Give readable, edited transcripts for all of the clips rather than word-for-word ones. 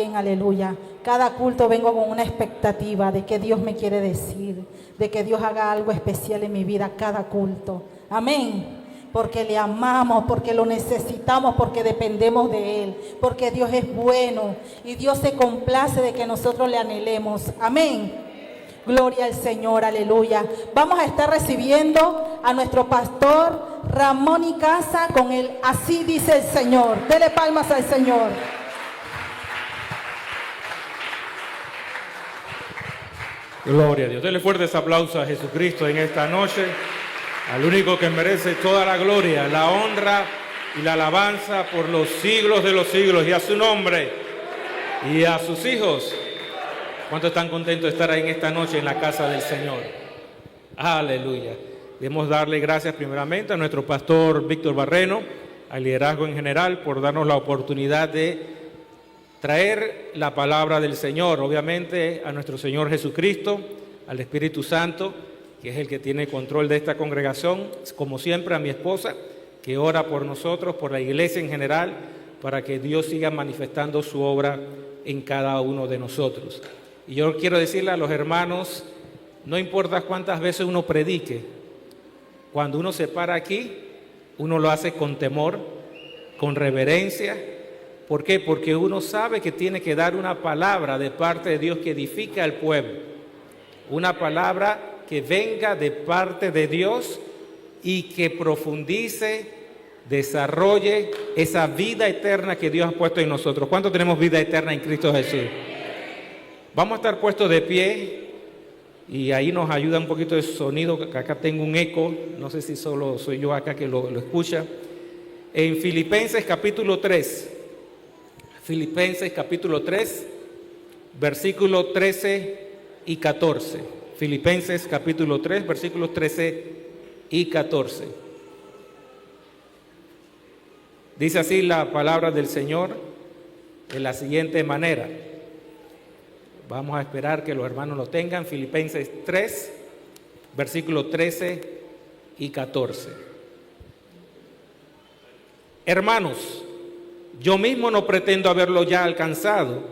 Aleluya. Cada culto vengo con una expectativa de que Dios me quiere decir, de que Dios haga algo especial en mi vida cada culto. Amén. Porque le amamos, porque lo necesitamos, porque dependemos de Él, porque Dios es bueno y Dios se complace de que nosotros le anhelemos. Amén. Gloria al Señor, aleluya. Vamos a estar recibiendo a nuestro pastor Ramón Icaza con el Así dice el Señor. Dele palmas al Señor. Gloria a Dios. Dele fuertes aplausos a Jesucristo en esta noche, al único que merece toda la gloria, la honra y la alabanza por los siglos de los siglos, y a su nombre y a sus hijos. ¿Cuántos están contentos de estar ahí en esta noche en la casa del Señor? Aleluya. Debemos darle gracias primeramente a nuestro pastor Víctor Barreno, al liderazgo en general, por darnos la oportunidad de traer la palabra del Señor, obviamente a nuestro Señor Jesucristo, al Espíritu Santo, que es el que tiene control de esta congregación, como siempre a mi esposa, que ora por nosotros, por la iglesia en general, para que Dios siga manifestando su obra en cada uno de nosotros. Y yo quiero decirle a los hermanos, no importa cuántas veces uno predique, cuando uno se para aquí, uno lo hace con temor, con reverencia. ¿Por qué? Porque uno sabe que tiene que dar una palabra de parte de Dios que edifica al pueblo. Una palabra que venga de parte de Dios y que profundice, desarrolle esa vida eterna que Dios ha puesto en nosotros. ¿Cuántos tenemos vida eterna en Cristo Jesús? Vamos a estar puestos de pie y ahí nos ayuda un poquito de sonido, que acá tengo un eco, no sé si solo soy yo acá que lo escucha. En Filipenses capítulo 3. Filipenses capítulo 3, versículos 13 y 14. Filipenses capítulo 3, versículos 13 y 14. Dice así la palabra del Señor de la siguiente manera. Vamos a esperar que los hermanos lo tengan. Filipenses 3, versículos 13 y 14. Hermanos, yo mismo no pretendo haberlo ya alcanzado,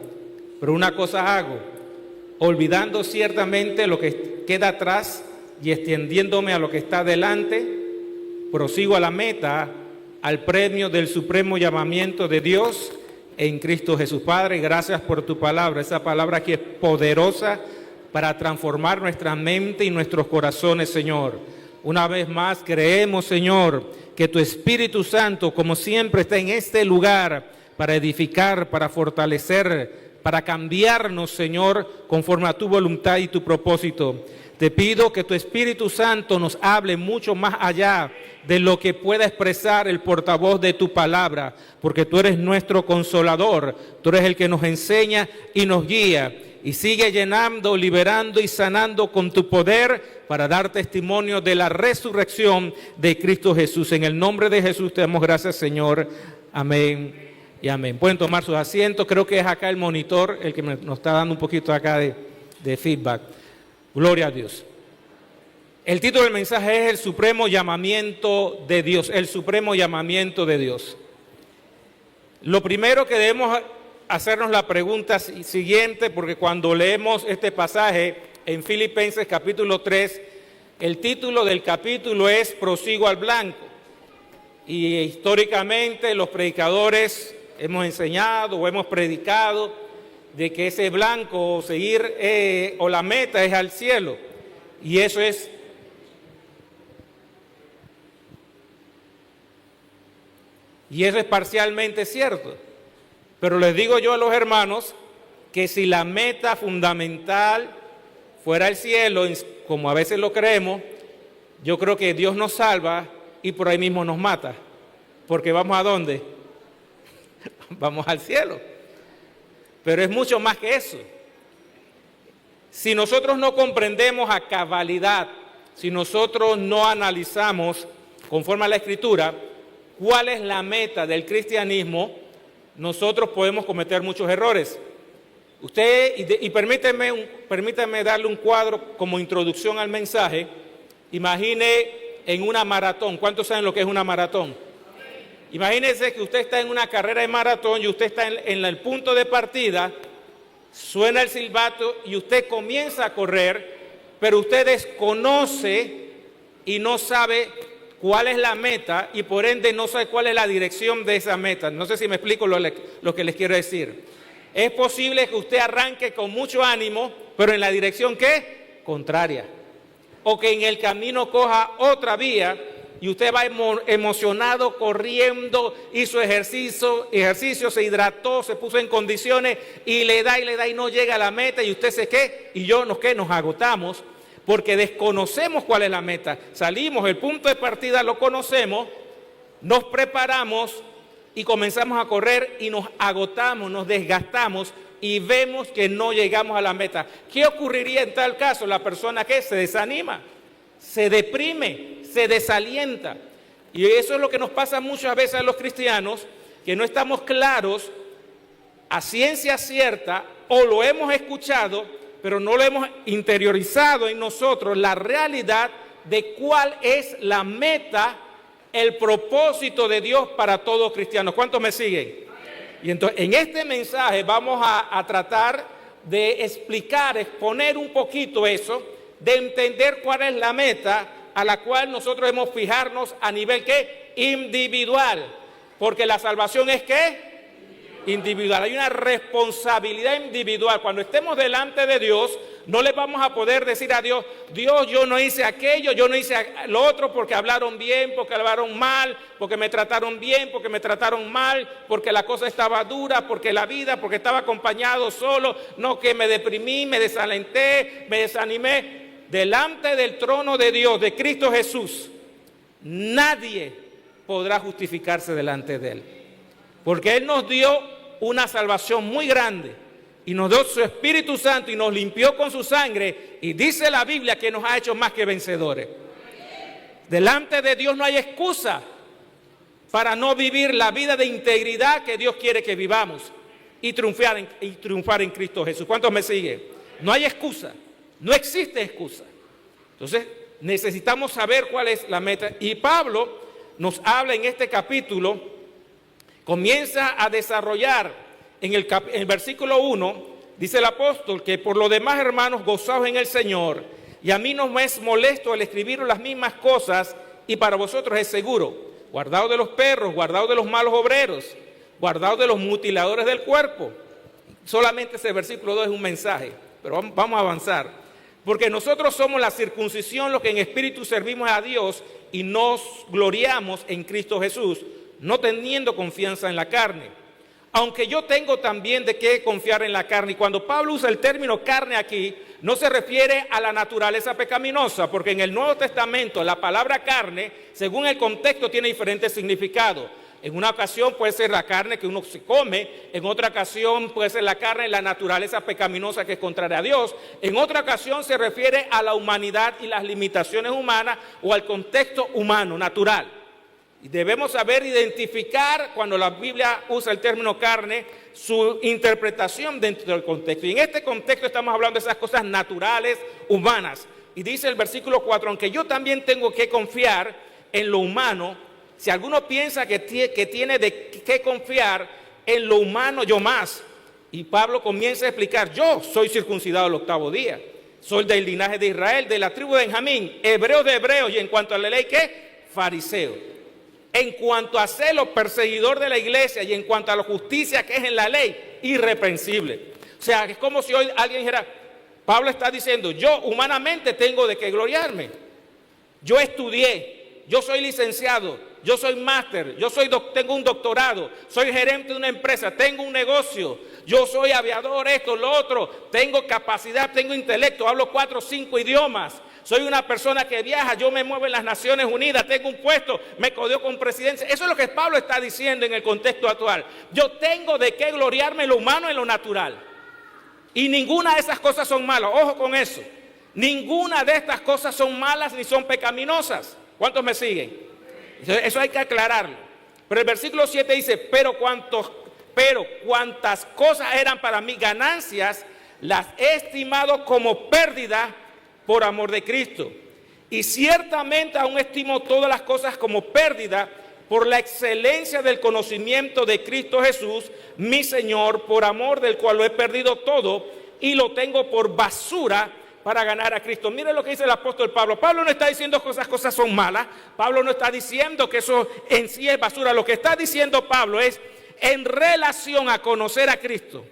pero una cosa hago, olvidando ciertamente lo que queda atrás y extendiéndome a lo que está delante, prosigo a la meta, al premio del supremo llamamiento de Dios en Cristo Jesús. Padre, gracias por tu palabra, esa palabra que es poderosa para transformar nuestra mente y nuestros corazones, Señor. Una vez más creemos, Señor, que tu Espíritu Santo, como siempre, está en este lugar para edificar, para fortalecer, para cambiarnos, Señor, conforme a tu voluntad y tu propósito. Te pido que tu Espíritu Santo nos hable mucho más allá de lo que pueda expresar el portavoz de tu palabra, porque tú eres nuestro consolador, tú eres el que nos enseña y nos guía. Y sigue llenando, liberando y sanando con tu poder para dar testimonio de la resurrección de Cristo Jesús. En el nombre de Jesús te damos gracias, Señor. Amén y amén. Pueden tomar sus asientos. Creo que es acá el monitor el que nos está dando un poquito acá de feedback. Gloria a Dios. El título del mensaje es el supremo llamamiento de Dios. El supremo llamamiento de Dios. Lo primero que debemos hacernos la pregunta siguiente, porque cuando leemos este pasaje en Filipenses capítulo 3, el título del capítulo es Prosigo al blanco. Y históricamente los predicadores hemos enseñado o hemos predicado de que ese blanco o seguir o la meta es al cielo. Y eso es parcialmente cierto. Pero les digo yo a los hermanos que si la meta fundamental fuera el cielo, como a veces lo creemos, yo creo que Dios nos salva y por ahí mismo nos mata. Porque ¿vamos a dónde? Vamos al cielo. Pero es mucho más que eso. Si nosotros no comprendemos a cabalidad, si nosotros no analizamos conforme a la Escritura cuál es la meta del cristianismo, nosotros podemos cometer muchos errores. Y permítame darle un cuadro como introducción al mensaje. Imagine en una maratón. ¿Cuántos saben lo que es una maratón? Imagínese que usted está en una carrera de maratón y usted está en el punto de partida, suena el silbato y usted comienza a correr, pero usted desconoce y no sabe cuál es la meta y por ende no sabe cuál es la dirección de esa meta. No sé si me explico lo que les quiero decir. Es posible que usted arranque con mucho ánimo, pero en la dirección ¿qué? Contraria. O que en el camino coja otra vía y usted va emocionado, corriendo, hizo ejercicio, se hidrató, se puso en condiciones y le da y no llega a la meta y usted se ¿qué? Y yo nos agotamos porque desconocemos cuál es la meta. Salimos, el punto de partida lo conocemos, nos preparamos y comenzamos a correr y nos agotamos, nos desgastamos y vemos que no llegamos a la meta. ¿Qué ocurriría en tal caso? La persona que se desanima, se deprime, se desalienta. Y eso es lo que nos pasa muchas veces a los cristianos, que no estamos claros a ciencia cierta o lo hemos escuchado, pero no lo hemos interiorizado en nosotros la realidad de cuál es la meta, el propósito de Dios para todos cristianos. ¿Cuántos me siguen? Y entonces en este mensaje vamos a tratar de exponer un poquito eso, de entender cuál es la meta a la cual nosotros debemos fijarnos a nivel ¿qué? Individual. Porque la salvación es ¿qué? Individual. Hay una responsabilidad individual. Cuando estemos delante de Dios, no le vamos a poder decir a Dios, Dios, yo no hice aquello, yo no hice lo otro porque hablaron bien, porque hablaron mal, porque me trataron bien, porque me trataron mal, porque la cosa estaba dura, porque la vida, porque estaba acompañado solo, no, que me deprimí, me desalenté, me desanimé. Delante del trono de Dios, de Cristo Jesús, nadie podrá justificarse delante de Él. Porque Él nos dio una salvación muy grande y nos dio su Espíritu Santo y nos limpió con su sangre y dice la Biblia que nos ha hecho más que vencedores. Delante de Dios no hay excusa para no vivir la vida de integridad que Dios quiere que vivamos y triunfar en Cristo Jesús. ¿Cuántos me siguen? No hay excusa, no existe excusa. Entonces necesitamos saber cuál es la meta. Y Pablo nos habla en este capítulo, comienza a desarrollar en el versículo 1, dice el apóstol que por lo demás, hermanos, gozaos en el Señor, y a mí no me es molesto el escribir las mismas cosas, y para vosotros es seguro. Guardaos de los perros, guardaos de los malos obreros, guardaos de los mutiladores del cuerpo. Solamente ese versículo 2 es un mensaje, pero vamos a avanzar. Porque nosotros somos la circuncisión, los que en espíritu servimos a Dios y nos gloriamos en Cristo Jesús, no teniendo confianza en la carne. Aunque yo tengo también de qué confiar en la carne. Y cuando Pablo usa el término carne aquí, no se refiere a la naturaleza pecaminosa, porque en el Nuevo Testamento la palabra carne, según el contexto, tiene diferentes significados. En una ocasión puede ser la carne que uno se come, en otra ocasión puede ser la carne de la naturaleza pecaminosa que es contraria a Dios, en otra ocasión se refiere a la humanidad y las limitaciones humanas o al contexto humano, natural. Y debemos saber identificar, cuando la Biblia usa el término carne, su interpretación dentro del contexto. Y en este contexto estamos hablando de esas cosas naturales, humanas. Y dice el versículo 4, aunque yo también tengo que confiar en lo humano, si alguno piensa que tiene de qué confiar en lo humano, yo más. Y Pablo comienza a explicar, yo soy circuncidado el 8º día, soy del linaje de Israel, de la tribu de Benjamín, hebreo de hebreos, y en cuanto a la ley, ¿qué? Fariseo. En cuanto a celo, perseguidor de la iglesia, y en cuanto a la justicia que es en la ley, irreprensible. O sea, es como si hoy alguien dijera, Pablo está diciendo, yo humanamente tengo de qué gloriarme. Yo estudié, yo soy licenciado, yo soy máster, tengo un doctorado, soy gerente de una empresa, tengo un negocio, yo soy aviador, esto, lo otro, tengo capacidad, tengo intelecto, hablo 4 o 5 idiomas. Soy una persona que viaja, yo me muevo en las Naciones Unidas, tengo un puesto, me codeo con presidencia. Eso es lo que Pablo está diciendo en el contexto actual. Yo tengo de qué gloriarme en lo humano y en lo natural. Y ninguna de esas cosas son malas. Ojo con eso. Ninguna de estas cosas son malas ni son pecaminosas. ¿Cuántos me siguen? Eso hay que aclararlo. Pero el versículo 7 dice, pero cuantas cosas eran para mí ganancias, las he estimado como pérdida por amor de Cristo. Y ciertamente aún estimo todas las cosas como pérdida por la excelencia del conocimiento de Cristo Jesús, mi Señor, por amor del cual lo he perdido todo y lo tengo por basura para ganar a Cristo. Mire lo que dice el apóstol Pablo. Pablo no está diciendo que esas cosas son malas. Pablo no está diciendo que eso en sí es basura. Lo que está diciendo Pablo es en relación a conocer a Cristo,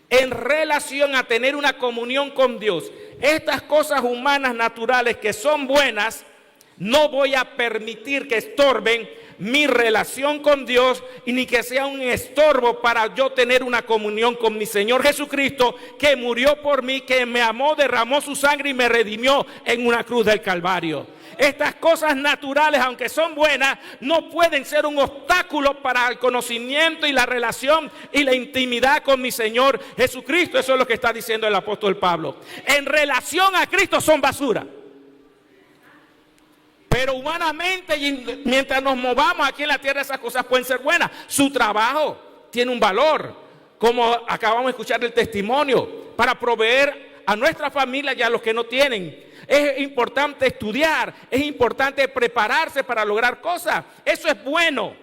en relación a tener una comunión con Dios. Estas cosas humanas naturales que son buenas, no voy a permitir que estorben mi relación con Dios y ni que sea un estorbo para yo tener una comunión con mi Señor Jesucristo, que murió por mí, que me amó, derramó su sangre y me redimió en una cruz del Calvario. Estas cosas naturales, aunque son buenas, no pueden ser un obstáculo para el conocimiento y la relación y la intimidad con mi Señor Jesucristo. Eso es lo que está diciendo el apóstol Pablo. En relación a Cristo son basura. Pero humanamente, y mientras nos movamos aquí en la tierra, esas cosas pueden ser buenas. Su trabajo tiene un valor, como acabamos de escuchar el testimonio, para proveer a nuestra familia y a los que no tienen. Es importante estudiar, es importante prepararse para lograr cosas. Eso es bueno.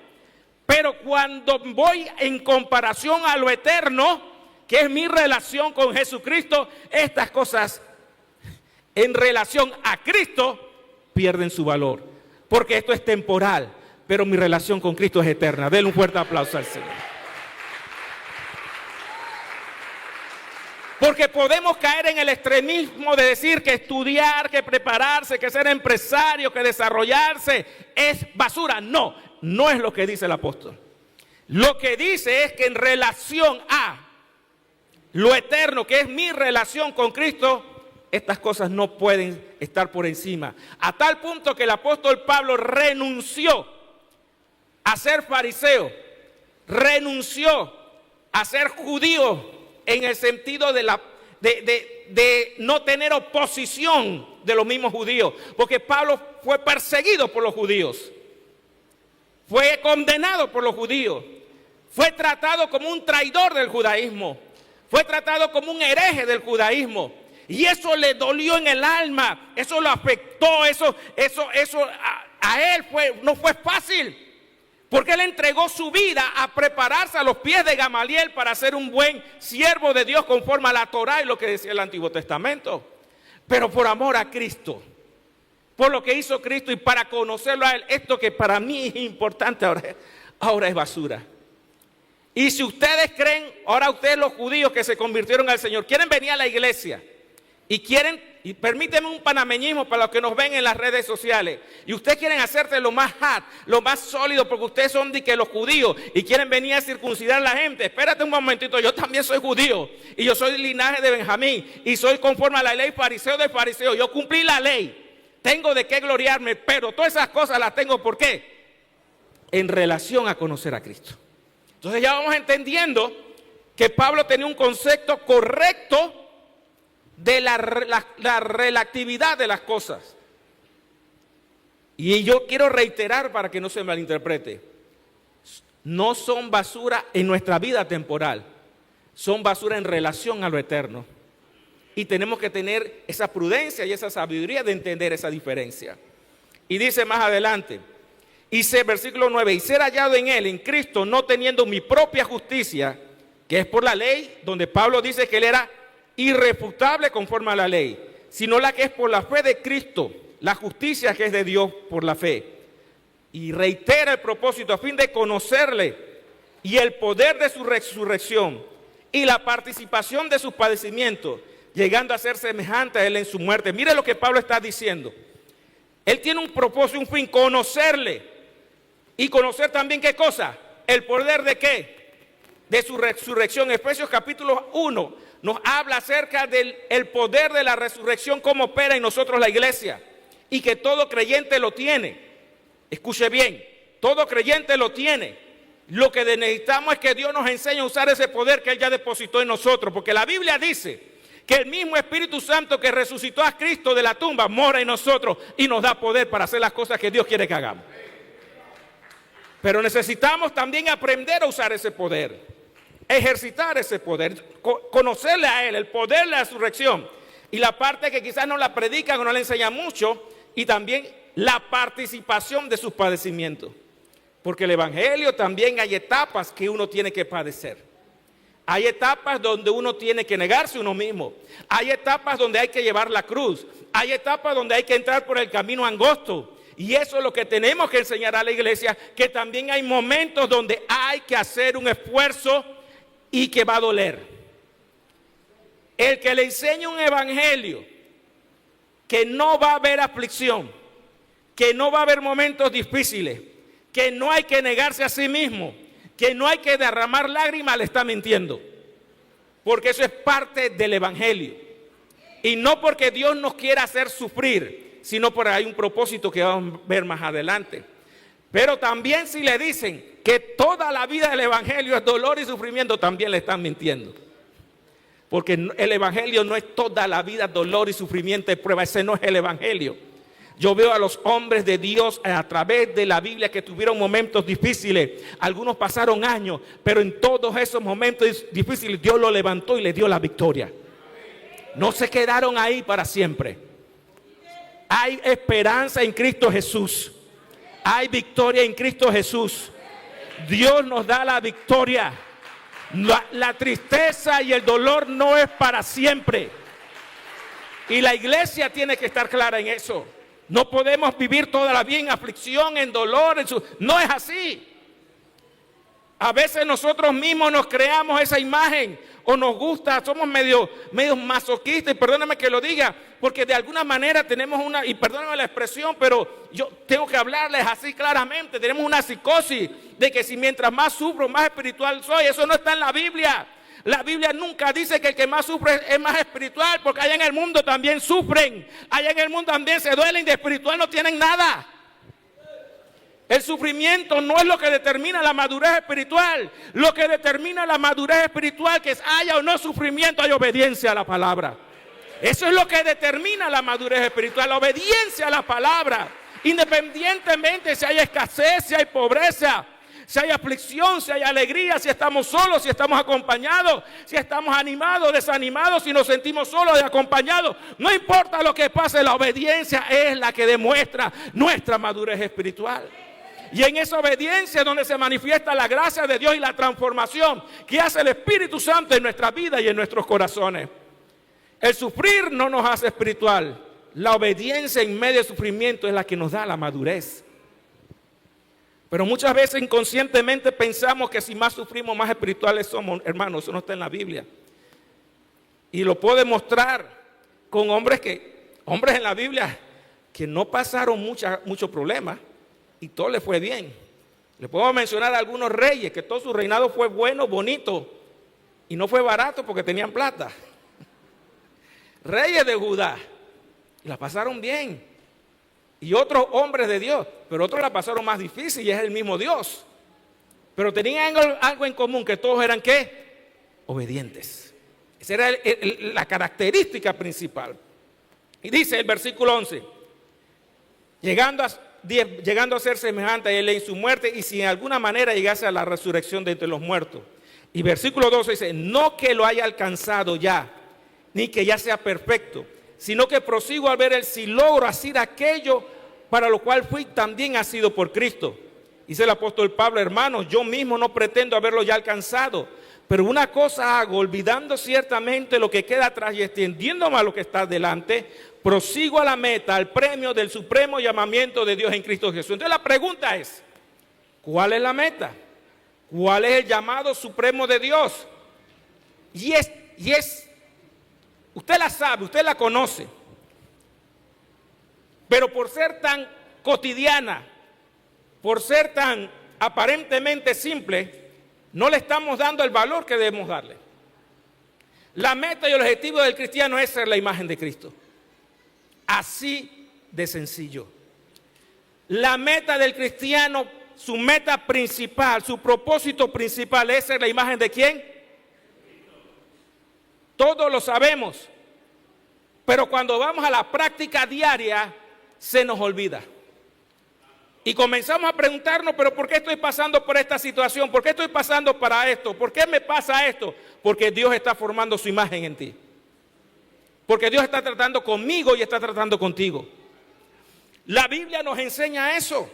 Pero cuando voy en comparación a lo eterno, que es mi relación con Jesucristo, estas cosas en relación a Cristo pierden su valor, porque esto es temporal, pero mi relación con Cristo es eterna. Denle un fuerte aplauso al Señor. Porque podemos caer en el extremismo de decir que estudiar, que prepararse, que ser empresario, que desarrollarse es basura. No, no es lo que dice el apóstol. Lo que dice es que en relación a lo eterno, que es mi relación con Cristo, estas cosas no pueden estar por encima. A tal punto que el apóstol Pablo renunció a ser fariseo, renunció a ser judío en el sentido de no tener oposición de los mismos judíos. Porque Pablo fue perseguido por los judíos, fue condenado por los judíos, fue tratado como un traidor del judaísmo, fue tratado como un hereje del judaísmo. Y eso le dolió en el alma, eso lo afectó, eso a él no fue fácil, porque él entregó su vida a prepararse a los pies de Gamaliel para ser un buen siervo de Dios conforme a la Torá y lo que decía el Antiguo Testamento. Pero por amor a Cristo, por lo que hizo Cristo y para conocerlo a Él, esto que para mí es importante ahora es basura. Y si ustedes creen, ahora ustedes los judíos que se convirtieron al Señor, quieren venir a la iglesia y quieren, y permíteme un panameñismo para los que nos ven en las redes sociales, y ustedes quieren hacerte lo más hard, lo más sólido, porque ustedes son de que los judíos y quieren venir a circuncidar a la gente. Espérate un momentito, yo también soy judío y yo soy linaje de Benjamín y soy conforme a la ley fariseo de fariseo. Yo cumplí la ley, tengo de qué gloriarme, pero todas esas cosas las tengo, ¿por qué? En relación a conocer a Cristo. Entonces ya vamos entendiendo que Pablo tenía un concepto correcto de la relatividad de las cosas. Y yo quiero reiterar para que no se malinterprete, no son basura en nuestra vida temporal, son basura en relación a lo eterno. Y tenemos que tener esa prudencia y esa sabiduría de entender esa diferencia. Y dice más adelante, versículo 9, y ser hallado en él, en Cristo, no teniendo mi propia justicia, que es por la ley, donde Pablo dice que él era irrefutable conforme a la ley, sino la que es por la fe de Cristo, la justicia que es de Dios por la fe. Y reitera el propósito a fin de conocerle y el poder de su resurrección y la participación de sus padecimientos, llegando a ser semejante a él en su muerte. Mire lo que Pablo está diciendo. Él tiene un propósito, un fin, conocerle. Y conocer también, ¿qué cosa? El poder de ¿qué? De su resurrección. Efesios capítulo 1 nos habla acerca del poder de la resurrección, cómo opera en nosotros la iglesia, y que todo creyente lo tiene. Escuche bien, todo creyente lo tiene. Lo que necesitamos es que Dios nos enseñe a usar ese poder que Él ya depositó en nosotros, porque la Biblia dice que el mismo Espíritu Santo que resucitó a Cristo de la tumba mora en nosotros y nos da poder para hacer las cosas que Dios quiere que hagamos. Pero necesitamos también aprender a usar ese poder, ejercitar ese poder, conocerle a Él, el poder de la resurrección. Y la parte que quizás no la predican o no la enseñan mucho, y también la participación de sus padecimientos. Porque el evangelio también hay etapas que uno tiene que padecer. Hay etapas donde uno tiene que negarse a uno mismo. Hay etapas donde hay que llevar la cruz. Hay etapas donde hay que entrar por el camino angosto. Y eso es lo que tenemos que enseñar a la iglesia, que también hay momentos donde hay que hacer un esfuerzo y que va a doler. El que le enseñe un evangelio que no va a haber aflicción, que no va a haber momentos difíciles, que no hay que negarse a sí mismo, que no hay que derramar lágrimas, le está mintiendo. Porque eso es parte del evangelio. Y no porque Dios nos quiera hacer sufrir, sino porque hay un propósito que vamos a ver más adelante. Pero también si le dicen que toda la vida del evangelio es dolor y sufrimiento, también le están mintiendo. Porque el evangelio no es toda la vida dolor y sufrimiento y prueba. Ese no es el evangelio. Yo veo a los hombres de Dios a través de la Biblia que tuvieron momentos difíciles. Algunos pasaron años, pero en todos esos momentos difíciles Dios los levantó y les dio la victoria. No se quedaron ahí para siempre. Hay esperanza en Cristo Jesús. Hay victoria en Cristo Jesús. Dios nos da la victoria. La tristeza y el dolor no es para siempre. Y la iglesia tiene que estar clara en eso. No podemos vivir toda la vida en aflicción, en dolor. No es así. A veces nosotros mismos nos creamos esa imagen o nos gusta, somos medio masoquistas, y perdóname que lo diga, porque de alguna manera tenemos una, y perdóname la expresión, pero yo tengo que hablarles así claramente, tenemos una psicosis de que si mientras más sufro, más espiritual soy. Eso no está en la Biblia. La Biblia nunca dice que el que más sufre es más espiritual, porque allá en el mundo también sufren, allá en el mundo también se duelen, de espiritual no tienen nada. El sufrimiento no es lo que determina la madurez espiritual. Lo que determina la madurez espiritual, que haya o no sufrimiento, hay obediencia a la palabra. Eso es lo que determina la madurez espiritual, la obediencia a la palabra. Independientemente si hay escasez, si hay pobreza, si hay aflicción, si hay alegría, si estamos solos, si estamos acompañados, si estamos animados, desanimados, si nos sentimos solos y acompañados. No importa lo que pase, la obediencia es la que demuestra nuestra madurez espiritual. Y en esa obediencia es donde se manifiesta la gracia de Dios y la transformación que hace el Espíritu Santo en nuestra vida y en nuestros corazones. El sufrir no nos hace espiritual. La obediencia en medio del sufrimiento es la que nos da la madurez. Pero muchas veces inconscientemente pensamos que si más sufrimos, más espirituales somos. Hermanos, eso no está en la Biblia. Y lo puedo demostrar con hombres en la Biblia que no pasaron muchos problemas y todo les fue bien. Le puedo mencionar a algunos reyes que todo su reinado fue bueno, bonito y no fue barato porque tenían plata. Reyes de Judá, la pasaron bien. Y otros hombres de Dios, pero otros la pasaron más difícil y es el mismo Dios. Pero tenían algo en común, que todos eran ¿qué? Obedientes. Esa era la característica principal. Y dice el versículo 11, llegando a ser semejante a él en su muerte, y si en alguna manera llegase a la resurrección de entre los muertos. Y versículo 12 dice, no que lo haya alcanzado ya, ni que ya sea perfecto, sino que prosigo al ver si logro hacer aquello para lo cual fui también asido por Cristo. Dice el apóstol Pablo, hermanos, yo mismo no pretendo haberlo ya alcanzado, pero una cosa hago, olvidando ciertamente lo que queda atrás y extendiéndome a lo que está delante, prosigo a la meta, al premio del supremo llamamiento de Dios en Cristo Jesús. Entonces la pregunta es, ¿cuál es la meta? ¿Cuál es el llamado supremo de Dios? Y es, usted la sabe, usted la conoce, pero por ser tan cotidiana, por ser tan aparentemente simple, no le estamos dando el valor que debemos darle. La meta y el objetivo del cristiano es ser la imagen de Cristo. Así de sencillo. La meta del cristiano, su meta principal, su propósito principal es ser la imagen de ¿quién? Todos lo sabemos, pero cuando vamos a la práctica diaria se nos olvida. Y comenzamos a preguntarnos, pero ¿por qué estoy pasando por esta situación? ¿Por qué estoy pasando para esto? ¿Por qué me pasa esto? Porque Dios está formando su imagen en ti. Porque Dios está tratando conmigo y está tratando contigo. La Biblia nos enseña eso.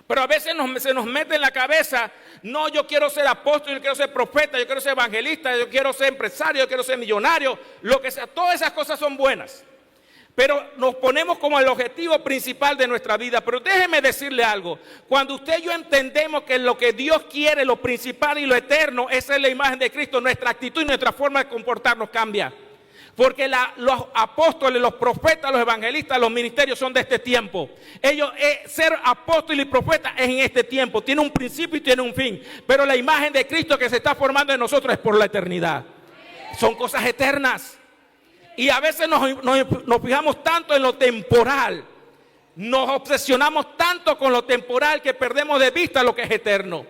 Pero a veces se nos mete en la cabeza, no, yo quiero ser apóstol, yo quiero ser profeta, yo quiero ser evangelista, yo quiero ser empresario, yo quiero ser millonario, lo que sea. Todas esas cosas son buenas. Pero nos ponemos como el objetivo principal de nuestra vida. Pero déjeme decirle algo. Cuando usted y yo entendemos que lo que Dios quiere, lo principal y lo eterno, esa es la imagen de Cristo, nuestra actitud y nuestra forma de comportarnos cambia. Porque los apóstoles, los profetas, los evangelistas, los ministerios son de este tiempo. Ser apóstol y profeta es en este tiempo. Tiene un principio y tiene un fin. Pero la imagen de Cristo que se está formando en nosotros es por la eternidad. Son cosas eternas. Y a veces nos fijamos tanto en lo temporal, nos obsesionamos tanto con lo temporal que perdemos de vista lo que es eterno.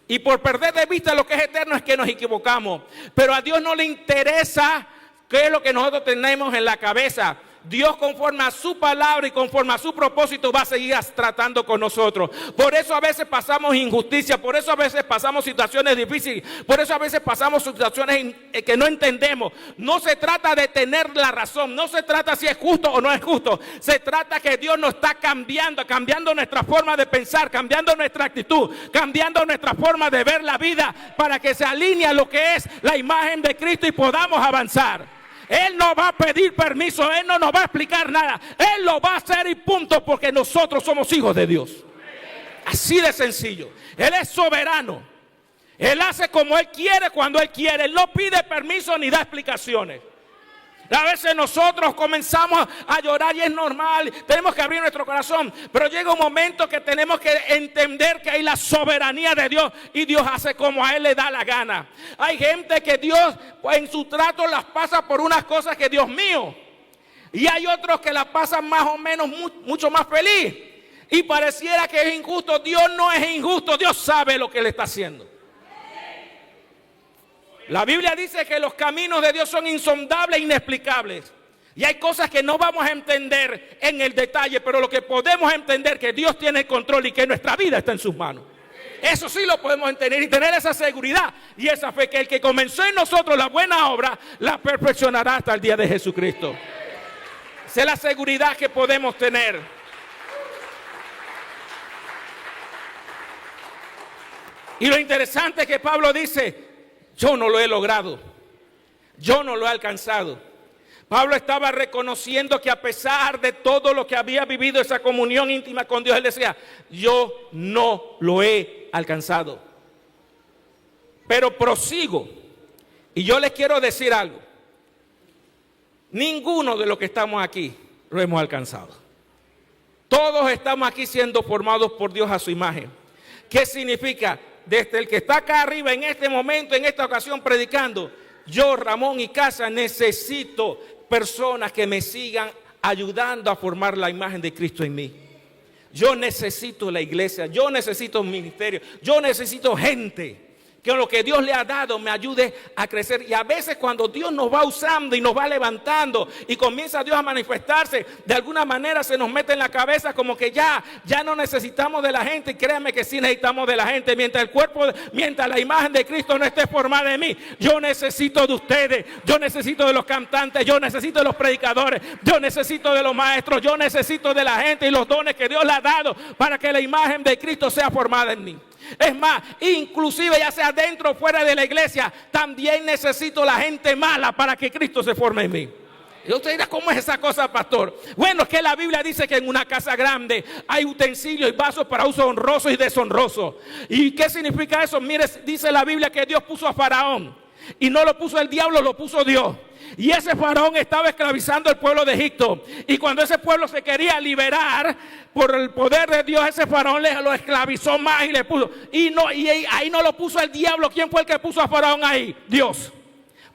Y por perder de vista lo que es eterno es que nos equivocamos. Pero a Dios no le interesa qué es lo que nosotros tenemos en la cabeza. Dios, conforme a su palabra y conforme a su propósito, va a seguir tratando con nosotros. Por eso a veces pasamos injusticia, por eso a veces pasamos situaciones difíciles, por eso a veces pasamos situaciones que no entendemos. No se trata de tener la razón, no se trata si es justo o no es justo. Se trata que Dios nos está cambiando nuestra forma de pensar, cambiando nuestra actitud, cambiando nuestra forma de ver la vida para que se alinee a lo que es la imagen de Cristo y podamos avanzar. Él no va a pedir permiso, Él no nos va a explicar nada. Él lo va a hacer y punto, porque nosotros somos hijos de Dios. Así de sencillo. Él es soberano. Él hace como Él quiere, cuando Él quiere. Él no pide permiso ni da explicaciones. A veces nosotros comenzamos a llorar y es normal, tenemos que abrir nuestro corazón, pero llega un momento que tenemos que entender que hay la soberanía de Dios y Dios hace como a Él le da la gana. Hay gente que Dios en su trato las pasa por unas cosas que Dios mío, y hay otros que las pasan más o menos mucho más feliz y pareciera que es injusto. Dios no es injusto, Dios sabe lo que le está haciendo. La Biblia dice que los caminos de Dios son insondables e inexplicables. Y hay cosas que no vamos a entender en el detalle, pero lo que podemos entender es que Dios tiene el control y que nuestra vida está en sus manos. Eso sí lo podemos entender y tener esa seguridad y esa fe, que el que comenzó en nosotros la buena obra, la perfeccionará hasta el día de Jesucristo. Esa es la seguridad que podemos tener. Y lo interesante es que Pablo dice: yo no lo he logrado, yo no lo he alcanzado. Pablo estaba reconociendo que a pesar de todo lo que había vivido, esa comunión íntima con Dios, él decía: yo no lo he alcanzado. Pero prosigo. Y yo les quiero decir algo. Ninguno de los que estamos aquí lo hemos alcanzado. Todos estamos aquí siendo formados por Dios a su imagen. ¿Qué significa? Desde el que está acá arriba en este momento, en esta ocasión predicando, yo, Ramón y Casa, necesito personas que me sigan ayudando a formar la imagen de Cristo en mí. Yo necesito la iglesia, yo necesito un ministerio, yo necesito gente que lo que Dios le ha dado me ayude a crecer. Y a veces cuando Dios nos va usando y nos va levantando y comienza Dios a manifestarse, de alguna manera se nos mete en la cabeza como que ya no necesitamos de la gente. Y créanme que sí necesitamos de la gente. Mientras la imagen de Cristo no esté formada en mí, yo necesito de ustedes, yo necesito de los cantantes, yo necesito de los predicadores, yo necesito de los maestros, yo necesito de la gente y los dones que Dios le ha dado para que la imagen de Cristo sea formada en mí. Es más, inclusive ya sea dentro o fuera de la iglesia, también necesito la gente mala para que Cristo se forme en mí. Y usted dirá: ¿cómo es esa cosa, pastor? Bueno, es que la Biblia dice que en una casa grande hay utensilios y vasos para uso honroso y deshonroso. ¿Y qué significa eso? Mire, dice la Biblia que Dios puso a Faraón. Y no lo puso el diablo, lo puso Dios. Y ese faraón estaba esclavizando al pueblo de Egipto. Y cuando ese pueblo se quería liberar por el poder de Dios, ese faraón lo esclavizó más y le puso. Y ahí no lo puso el diablo. ¿Quién fue el que puso a Faraón ahí? Dios.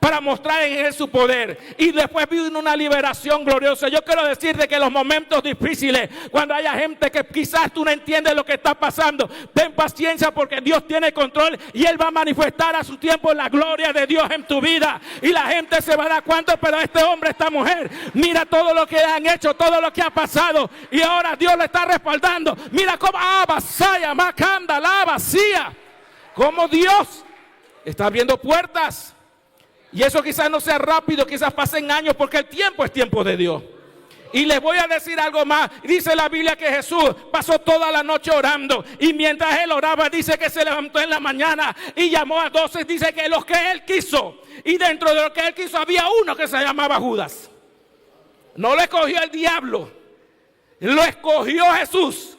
Para mostrar en él su poder. Y después vino una liberación gloriosa. Yo quiero decirte que en los momentos difíciles, cuando haya gente que quizás tú no entiendes lo que está pasando, ten paciencia, porque Dios tiene control y Él va a manifestar a su tiempo la gloria de Dios en tu vida. Y la gente se va a dar cuenta: pero este hombre, esta mujer, mira todo lo que han hecho, todo lo que ha pasado, y ahora Dios le está respaldando. Mira cómo Basaya, Macanda, la vacía, cómo Dios está abriendo puertas. Y eso quizás no sea rápido, quizás pasen años, porque el tiempo es tiempo de Dios. Y les voy a decir algo más. Dice la Biblia que Jesús pasó toda la noche orando. Y mientras él oraba, dice que se levantó en la mañana y llamó a 12. Dice que los que él quiso. Y dentro de lo que él quiso había uno que se llamaba Judas. No lo escogió el diablo. Lo escogió Jesús.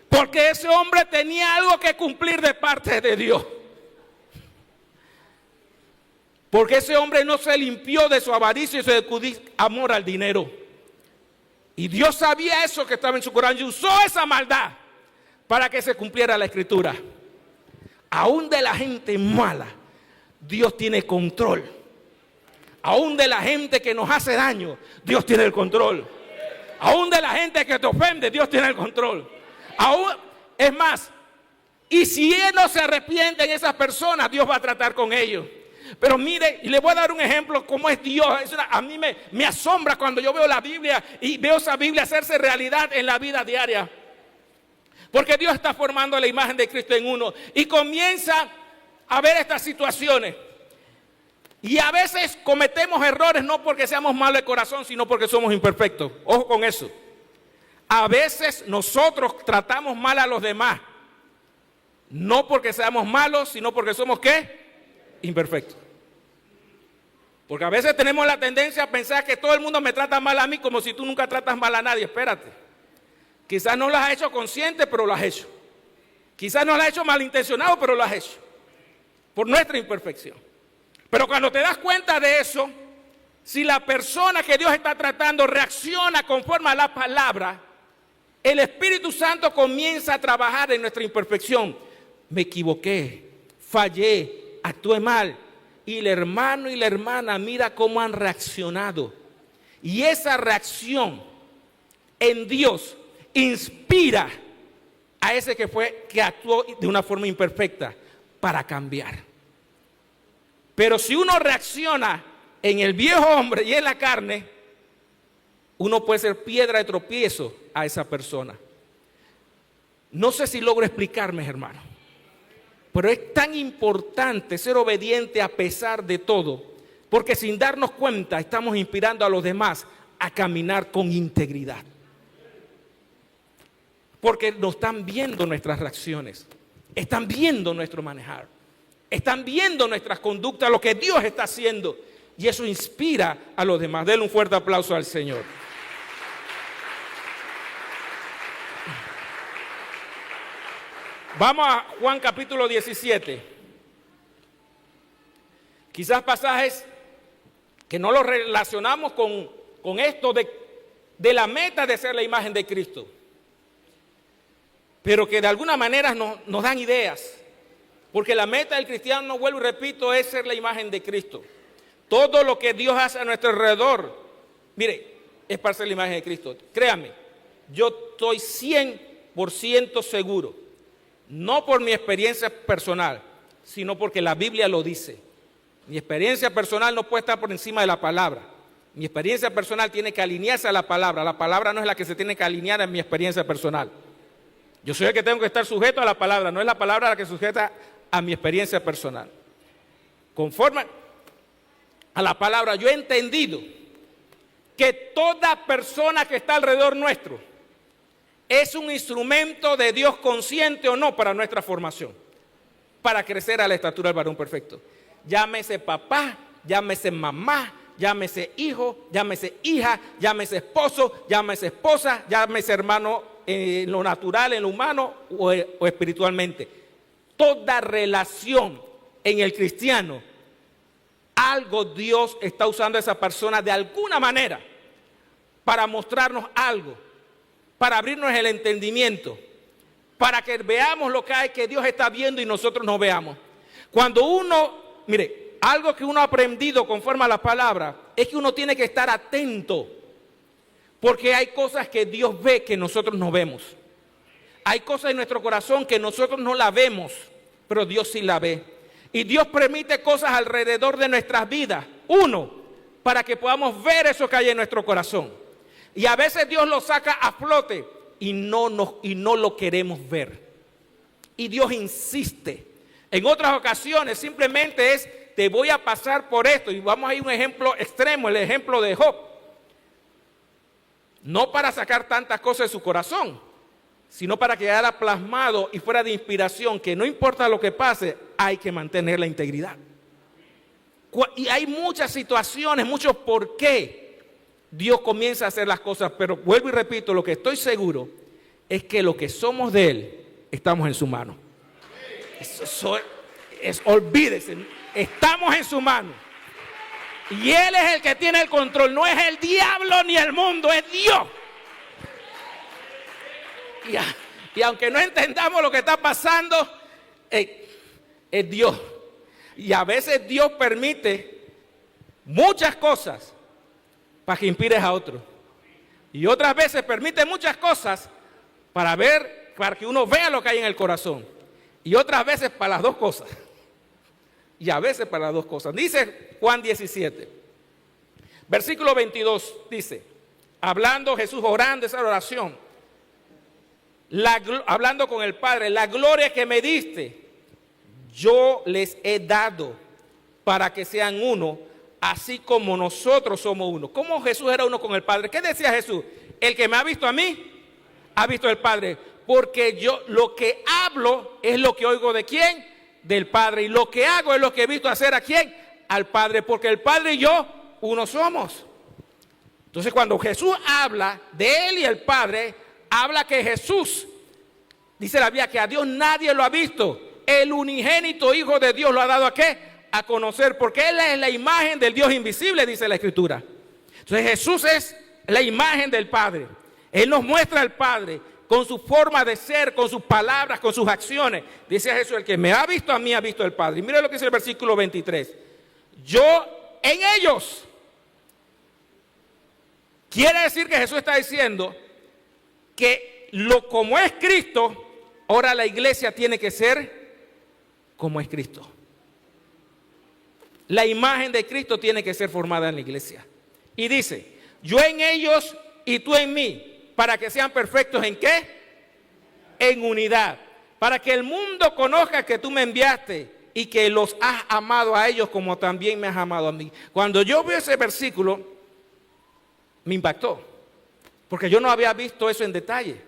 Porque ese hombre tenía algo que cumplir de parte de Dios. Porque ese hombre no se limpió de su avaricia y su amor al dinero. Y Dios sabía eso que estaba en su corazón y usó esa maldad para que se cumpliera la escritura. Aún de la gente mala, Dios tiene control. Aún de la gente que nos hace daño, Dios tiene el control. Aún de la gente que te ofende, Dios tiene el control. Aún, es más, y si Él no se arrepiente en esas personas, Dios va a tratar con ellos. Pero mire, y le voy a dar un ejemplo cómo es Dios. A mí me asombra cuando yo veo la Biblia y veo esa Biblia hacerse realidad en la vida diaria. Porque Dios está formando la imagen de Cristo en uno y comienza a ver estas situaciones. Y a veces cometemos errores no porque seamos malos de corazón, sino porque somos imperfectos. Ojo con eso. A veces nosotros tratamos mal a los demás. No porque seamos malos, sino porque somos ¿qué? Imperfectos. Porque a veces tenemos la tendencia a pensar que todo el mundo me trata mal a mí como si tú nunca tratas mal a nadie. Espérate. Quizás no lo has hecho consciente, pero lo has hecho. Quizás no lo has hecho malintencionado, pero lo has hecho. Por nuestra imperfección. Pero cuando te das cuenta de eso, si la persona que Dios está tratando reacciona conforme a la palabra, el Espíritu Santo comienza a trabajar en nuestra imperfección. Me equivoqué, fallé, actué mal. Y el hermano y la hermana mira cómo han reaccionado. Y esa reacción en Dios inspira a ese que actuó de una forma imperfecta para cambiar. Pero si uno reacciona en el viejo hombre y en la carne, uno puede ser piedra de tropiezo a esa persona. No sé si logro explicarme, hermano. Pero es tan importante ser obediente a pesar de todo, porque sin darnos cuenta estamos inspirando a los demás a caminar con integridad. Porque nos están viendo nuestras reacciones, están viendo nuestro manejar, están viendo nuestras conductas, lo que Dios está haciendo, y eso inspira a los demás. Denle un fuerte aplauso al Señor. Vamos a Juan capítulo 17. Quizás pasajes que no los relacionamos con esto de la meta de ser la imagen de Cristo, pero que de alguna manera nos dan ideas. Porque la meta del cristiano, vuelvo y repito, es ser la imagen de Cristo. Todo lo que Dios hace a nuestro alrededor, mire, es para ser la imagen de Cristo. Créame, yo estoy 100% seguro. No por mi experiencia personal, sino porque la Biblia lo dice. Mi experiencia personal no puede estar por encima de la palabra. Mi experiencia personal tiene que alinearse a la palabra. La palabra no es la que se tiene que alinear en mi experiencia personal. Yo soy el que tengo que estar sujeto a la palabra, no es la palabra la que sujeta a mi experiencia personal. Conforme a la palabra, yo he entendido que toda persona que está alrededor nuestro es un instrumento de Dios, consciente o no, para nuestra formación, para crecer a la estatura del varón perfecto. Llámese papá, llámese mamá, llámese hijo, llámese hija, llámese esposo, llámese esposa, llámese hermano en lo natural, en lo humano o espiritualmente. Toda relación en el cristiano, algo Dios está usando a esa persona de alguna manera para mostrarnos algo, para abrirnos el entendimiento, para que veamos lo que hay que Dios está viendo y nosotros no veamos. Cuando uno, mire, algo que uno ha aprendido conforme a la palabra es que uno tiene que estar atento, porque hay cosas que Dios ve que nosotros no vemos. Hay cosas en nuestro corazón que nosotros no la vemos, pero Dios sí la ve. Y Dios permite cosas alrededor de nuestras vidas. Uno, para que podamos ver eso que hay en nuestro corazón. Y a veces Dios lo saca a flote y no lo queremos ver. Y Dios insiste. En otras ocasiones simplemente es, te voy a pasar por esto. Y vamos a ir a un ejemplo extremo, el ejemplo de Job. no para sacar tantas cosas de su corazón, sino para que quedara plasmado y fuera de inspiración, que no importa lo que pase, hay que mantener la integridad. Y hay muchas situaciones, muchos por qué Dios comienza a hacer las cosas, pero vuelvo y repito, lo que estoy seguro es que lo que somos de Él, estamos en su mano. Olvídese, estamos en su mano. Y Él es el que tiene el control, no es el diablo ni el mundo, es Dios. Y aunque no entendamos lo que está pasando, es Dios. Y a veces Dios permite muchas cosas para que inspires a otros. Y otras veces permite muchas cosas para que uno vea lo que hay en el corazón. Y otras veces para las dos cosas. Y a veces para las dos cosas. Dice Juan 17, versículo 22, dice, hablando Jesús, orando esa oración, hablando con el Padre, la gloria que me diste, yo les he dado para que sean uno, así como nosotros somos uno. ¿Cómo Jesús era uno con el Padre? ¿Qué decía Jesús? El que me ha visto a mí, ha visto al Padre. Porque yo lo que hablo es lo que oigo de ¿quién? Del Padre. Y lo que hago es lo que he visto hacer ¿a quién? Al Padre. Porque el Padre y yo, uno somos. Entonces cuando Jesús habla de Él y el Padre, habla que Jesús, dice la Biblia, que a Dios nadie lo ha visto. El unigénito Hijo de Dios lo ha dado ¿a qué? A conocer, porque Él es la imagen del Dios invisible, dice la Escritura. Entonces Jesús es la imagen del Padre. Él nos muestra al Padre con su forma de ser, con sus palabras, con sus acciones. Dice Jesús, el que me ha visto a mí, ha visto al Padre. Y mire lo que dice el versículo 23. Yo en ellos. Quiere decir que Jesús está diciendo que como es Cristo, ahora la iglesia tiene que ser como es Cristo. La imagen de Cristo tiene que ser formada en la iglesia. Y dice, yo en ellos y tú en mí, para que sean perfectos ¿en qué? En unidad. Para que el mundo conozca que tú me enviaste y que los has amado a ellos como también me has amado a mí. Cuando yo vi ese versículo, me impactó. Porque yo no había visto eso en detalle.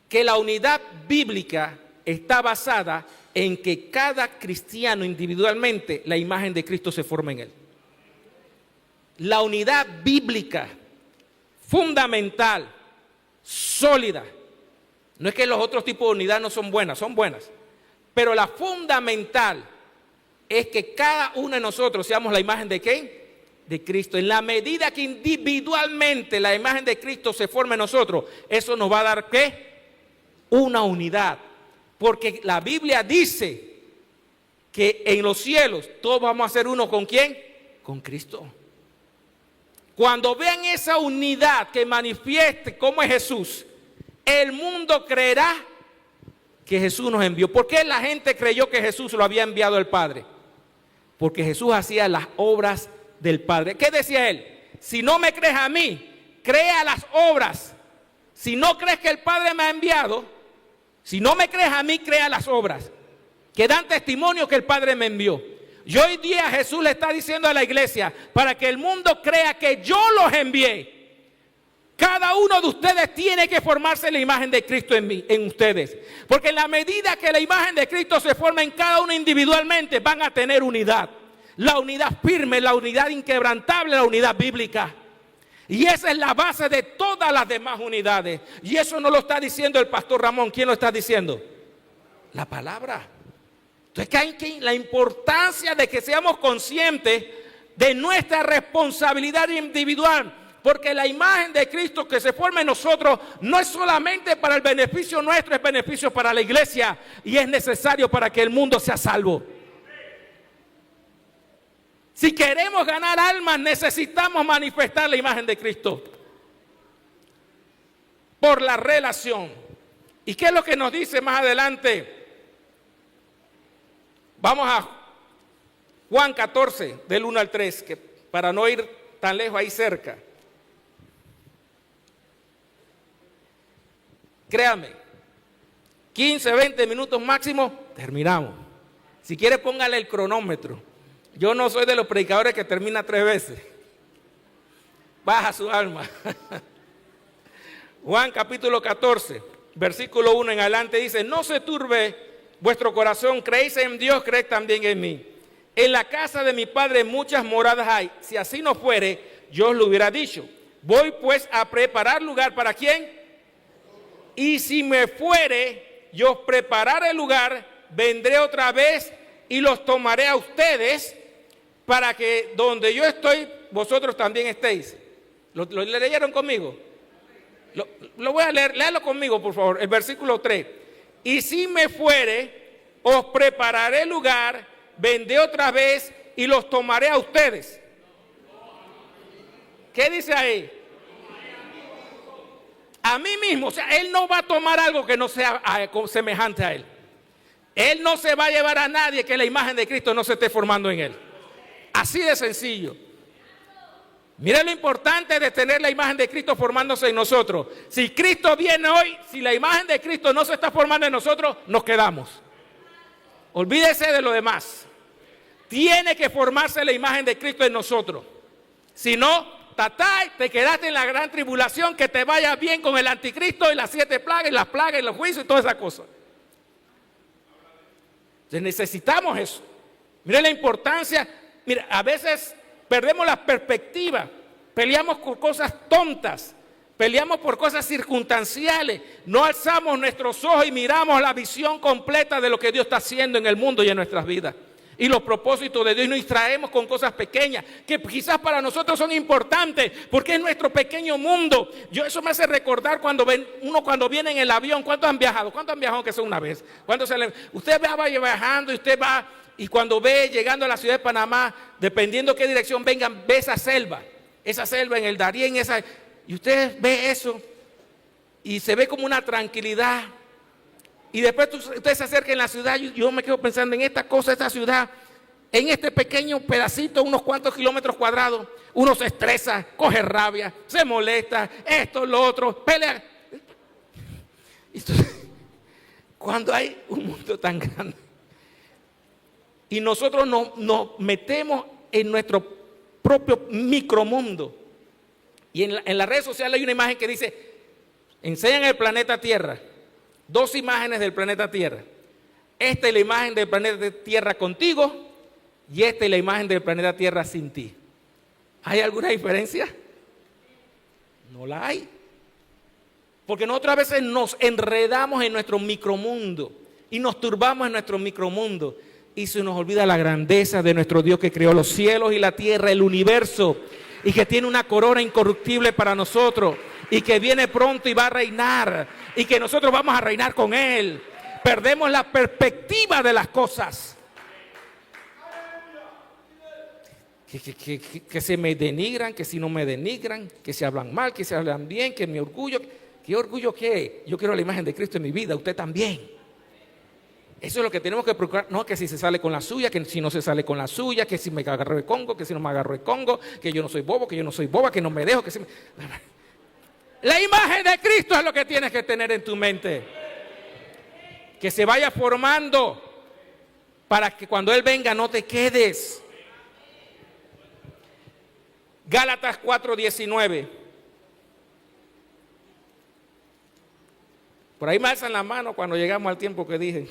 Que la unidad bíblica está basada en que cada cristiano individualmente, la imagen de Cristo se forma en él. La unidad bíblica, fundamental, sólida. No es que los otros tipos de unidad no son buenas, pero la fundamental es que cada uno de nosotros seamos la imagen de ¿quién? De Cristo. En la medida que individualmente la imagen de Cristo se forme en nosotros, eso nos va a dar ¿qué? Una unidad. Porque la Biblia dice que en los cielos todos vamos a ser uno ¿con quién? Con Cristo. Cuando vean esa unidad que manifieste cómo es Jesús, el mundo creerá que Jesús nos envió. ¿Por qué la gente creyó que Jesús lo había enviado el Padre? Porque Jesús hacía las obras del Padre. ¿Qué decía él? Si no me crees a mí, crea las obras. Si no crees que el Padre me ha enviado, si no me crees a mí, crea las obras que dan testimonio que el Padre me envió. Y hoy día Jesús le está diciendo a la iglesia, para que el mundo crea que yo los envié, cada uno de ustedes tiene que formarse la imagen de Cristo en ustedes. Porque en la medida que la imagen de Cristo se forma en cada uno individualmente, van a tener unidad. La unidad firme, la unidad inquebrantable, la unidad bíblica. Y esa es la base de todas las demás unidades. Y eso no lo está diciendo el pastor Ramón. ¿Quién lo está diciendo? La palabra. Entonces, que la importancia de que seamos conscientes de nuestra responsabilidad individual. Porque la imagen de Cristo que se forma en nosotros no es solamente para el beneficio nuestro, es beneficio para la iglesia. Y es necesario para que el mundo sea salvo. Si queremos ganar almas, necesitamos manifestar la imagen de Cristo. Por la relación. ¿Y qué es lo que nos dice más adelante? Vamos a Juan 14, del 1 al 3, que para no ir tan lejos ahí cerca. Créame, 15, 20 minutos máximo, terminamos. Si quiere, póngale el cronómetro. Yo no soy de los predicadores que termina 3 veces. baja su alma. Juan capítulo 14, versículo 1 en adelante dice: no se turbe vuestro corazón, creéis en Dios, creed también en mí. En la casa de mi Padre muchas moradas hay. Si así no fuere, yo os lo hubiera dicho. Voy pues a preparar lugar, ¿para quién? Y si me fuere, yo os prepararé el lugar, vendré otra vez y los tomaré a ustedes, para que donde yo estoy, vosotros también estéis. ¿Lo leyeron conmigo? Lo voy a leer, léalo conmigo por favor, el versículo 3. Y si me fuere, os prepararé lugar, vendré otra vez y los tomaré a ustedes. ¿Qué dice ahí? A mí mismo, o sea, Él no va a tomar algo que no sea semejante a Él. Él no se va a llevar a nadie que la imagen de Cristo no se esté formando en Él. Así de sencillo. Mira lo importante de tener la imagen de Cristo formándose en nosotros. Si Cristo viene hoy, si la imagen de Cristo no se está formando en nosotros, nos quedamos. Olvídese de lo demás. Tiene que formarse la imagen de Cristo en nosotros. Si no, te quedaste en la gran tribulación, que te vaya bien con el anticristo y las 7 plagas, y las plagas y los juicios y todas esas cosas. Entonces necesitamos eso. Mire la importancia. Mira, a veces perdemos la perspectiva, peleamos por cosas tontas, peleamos por cosas circunstanciales, no alzamos nuestros ojos y miramos la visión completa de lo que Dios está haciendo en el mundo y en nuestras vidas. Y los propósitos de Dios, y nos distraemos con cosas pequeñas que quizás para nosotros son importantes porque es nuestro pequeño mundo. Eso me hace recordar cuando viene en el avión. ¿Cuántos han viajado? ¿Cuántos han viajado que sea una vez? Usted va viajando y usted va, y cuando ve llegando a la ciudad de Panamá, dependiendo qué dirección vengan, ve esa selva en el Darién, y usted ve eso y se ve como una tranquilidad. Y después usted se acerca en la ciudad, yo me quedo pensando en esta cosa, esta ciudad, en este pequeño pedacito, unos cuantos kilómetros cuadrados. Uno se estresa, coge rabia, se molesta, esto, lo otro, pelea. Entonces, cuando hay un mundo tan grande y nosotros nos metemos en nuestro propio micromundo, y en las redes sociales hay una imagen que dice: enseñan el planeta Tierra. 2 imágenes del planeta Tierra. Esta es la imagen del planeta Tierra contigo, y esta es la imagen del planeta Tierra sin ti. ¿Hay alguna diferencia? No la hay. Porque nosotros a veces nos enredamos en nuestro micromundo y nos turbamos en nuestro micromundo, y se nos olvida la grandeza de nuestro Dios, que creó los cielos y la tierra, el universo, y que tiene una corona incorruptible para nosotros, y que viene pronto y va a reinar, y que nosotros vamos a reinar con Él. Perdemos la perspectiva de las cosas. Que se me denigran, que si no me denigran, que se hablan mal, que se hablan bien, que mi orgullo. ¿Qué orgullo qué? Yo quiero la imagen de Cristo en mi vida, usted también. Eso es lo que tenemos que procurar. No, que si se sale con la suya, que si no se sale con la suya, que si me agarro de Congo, que si no me agarro de Congo, que yo no soy bobo, que yo no soy boba, que no me dejo, que si me... La imagen de Cristo es lo que tienes que tener en tu mente. Que se vaya formando para que cuando Él venga no te quedes. Gálatas 4:19. Por ahí me alzan la mano cuando llegamos al tiempo que dije.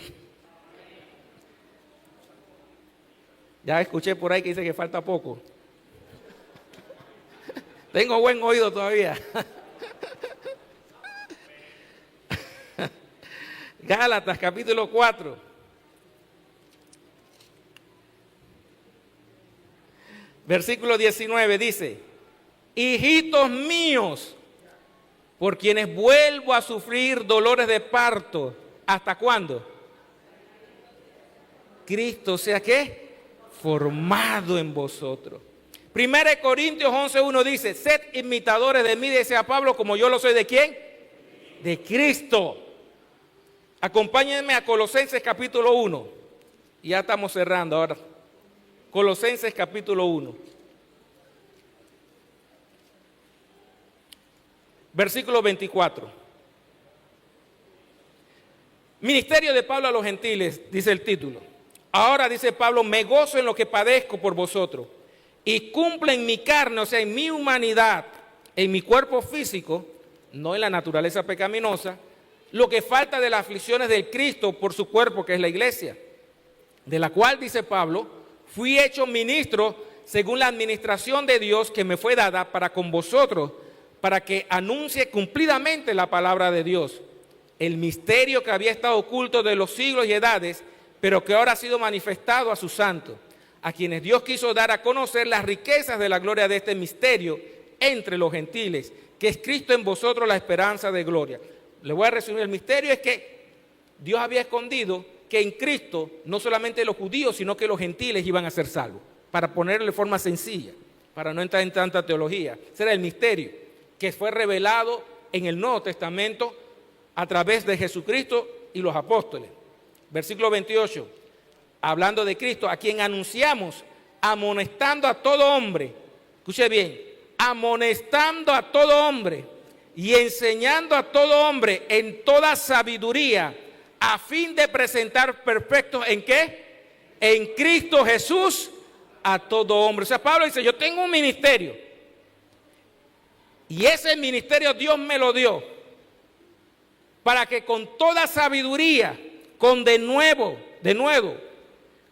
Ya escuché por ahí que dice que falta poco. Tengo buen oído todavía. Gálatas capítulo 4. Versículo 19 dice: hijitos míos, por quienes vuelvo a sufrir dolores de parto. ¿Hasta cuándo? Cristo sea ¿qué? Formado en vosotros. 1 Corintios 11:1 dice: sed imitadores de mí, decía Pablo, como yo lo soy ¿de quién? De Cristo. Acompáñenme a Colosenses capítulo 1. Y ya estamos cerrando ahora. Colosenses capítulo 1. Versículo 24. Ministerio de Pablo a los gentiles, dice el título. Ahora, dice Pablo, me gozo en lo que padezco por vosotros, y cumplo en mi carne, o sea, en mi humanidad, en mi cuerpo físico, no en la naturaleza pecaminosa, lo que falta de las aflicciones del Cristo por su cuerpo, que es la iglesia, de la cual, dice Pablo, fui hecho ministro según la administración de Dios que me fue dada para con vosotros, para que anuncie cumplidamente la palabra de Dios, el misterio que había estado oculto de los siglos y edades, pero que ahora ha sido manifestado a sus santos, a quienes Dios quiso dar a conocer las riquezas de la gloria de este misterio entre los gentiles, que es Cristo en vosotros la esperanza de gloria. Le voy a resumir, el misterio es que Dios había escondido que en Cristo no solamente los judíos, sino que los gentiles iban a ser salvos, para ponerlo de forma sencilla, para no entrar en tanta teología. Ese era el misterio que fue revelado en el Nuevo Testamento a través de Jesucristo y los apóstoles. Versículo 28, hablando de Cristo, a quien anunciamos, amonestando a todo hombre, escuche bien, amonestando a todo hombre y enseñando a todo hombre en toda sabiduría, a fin de presentar perfectos, ¿en qué? En Cristo Jesús a todo hombre. O sea, Pablo dice, yo tengo un ministerio, y ese ministerio Dios me lo dio, para que con toda sabiduría, con de nuevo,